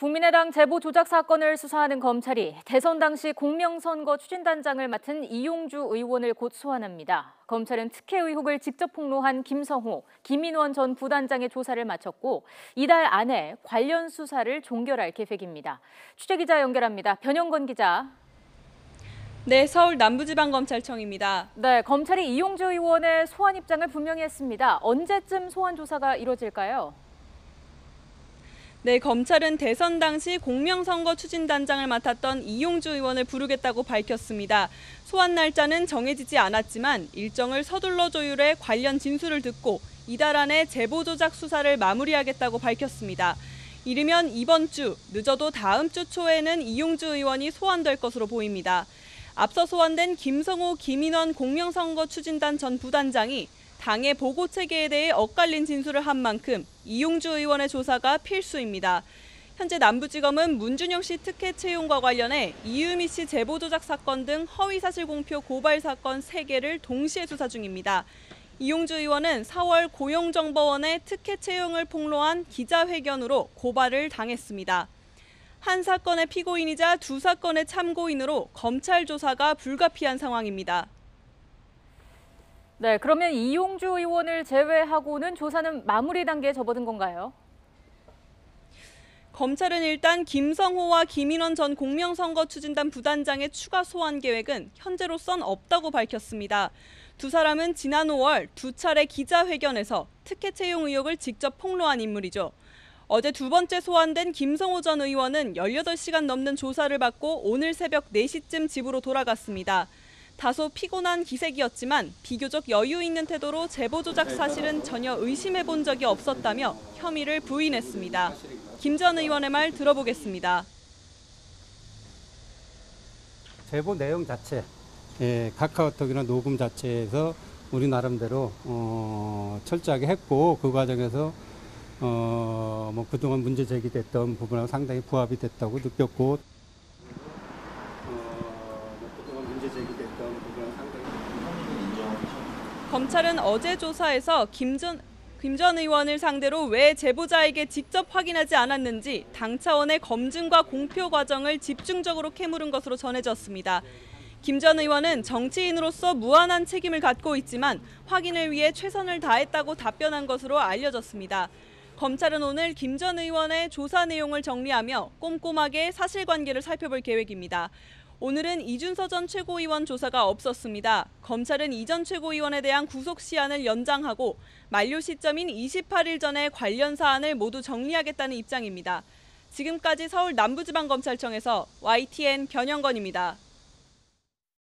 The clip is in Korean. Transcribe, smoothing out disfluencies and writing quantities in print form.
국민의당 제보 조작 사건을 수사하는 검찰이 대선 당시 공명선거 추진단장을 맡은 이용주 의원을 곧 소환합니다. 검찰은 특혜 의혹을 직접 폭로한 김성호, 김인원 전 부단장의 조사를 마쳤고 이달 안에 관련 수사를 종결할 계획입니다. 취재기자 연결합니다. 변영건 기자. 네, 서울 남부지방검찰청입니다. 네, 검찰이 이용주 의원의 소환 입장을 분명히 했습니다. 언제쯤 소환 조사가 이루어질까요? 네, 검찰은 대선 당시 공명선거 추진단장을 맡았던 이용주 의원을 부르겠다고 밝혔습니다. 소환 날짜는 정해지지 않았지만 일정을 서둘러 조율해 관련 진술을 듣고 이달 안에 제보 조작 수사를 마무리하겠다고 밝혔습니다. 이르면 이번 주, 늦어도 다음 주 초에는 이용주 의원이 소환될 것으로 보입니다. 앞서 소환된 김성호, 김인원 공명선거 추진단 전 부단장이 당의 보고 체계에 대해 엇갈린 진술을 한 만큼 이용주 의원의 조사가 필수입니다. 현재 남부지검은 문준영 씨 특혜 채용과 관련해 이유미 씨 제보 조작 사건 등 허위사실 공표 고발 사건 3개를 동시에 수사 중입니다. 이용주 의원은 4월 고용정보원의 특혜 채용을 폭로한 기자회견으로 고발을 당했습니다. 한 사건의 피고인이자 2사건의 참고인으로 검찰 조사가 불가피한 상황입니다. 네, 그러면 이용주 의원을 제외하고는 조사는 마무리 단계에 접어든 건가요? 검찰은 일단 김성호와 김인원 전 공명선거 추진단 부단장의 추가 소환 계획은 현재로선 없다고 밝혔습니다. 두 사람은 지난 5월 2차례 기자회견에서 특혜 채용 의혹을 직접 폭로한 인물이죠. 어제 두 번째 소환된 김성호 전 의원은 18시간 넘는 조사를 받고 오늘 새벽 4시쯤 집으로 돌아갔습니다. 다소 피곤한 기색이었지만 비교적 여유 있는 태도로 제보 조작 사실은 전혀 의심해 본 적이 없었다며 혐의를 부인했습니다. 김 전 의원의 말 들어보겠습니다. 제보 내용 자체, 카카오톡이나 녹음 자체에서 우리 나름대로 철저하게 했고 그 과정에서 그동안 문제 제기됐던 부분하고 상당히 부합이 됐다고 느꼈고 검찰은 어제 조사에서 김 전 의원을 상대로 왜 제보자에게 직접 확인하지 않았는지 당 차원의 검증과 공표 과정을 집중적으로 캐물은 것으로 전해졌습니다. 김 전 의원은 정치인으로서 무한한 책임을 갖고 있지만 확인을 위해 최선을 다했다고 답변한 것으로 알려졌습니다. 검찰은 오늘 김 전 의원의 조사 내용을 정리하며 꼼꼼하게 사실관계를 살펴볼 계획입니다. 오늘은 이준서 전 최고위원 조사가 없었습니다. 검찰은 이 전 최고위원에 대한 구속 시한을 연장하고 만료 시점인 28일 전에 관련 사안을 모두 정리하겠다는 입장입니다. 지금까지 서울 남부지방검찰청에서 YTN 변영건입니다.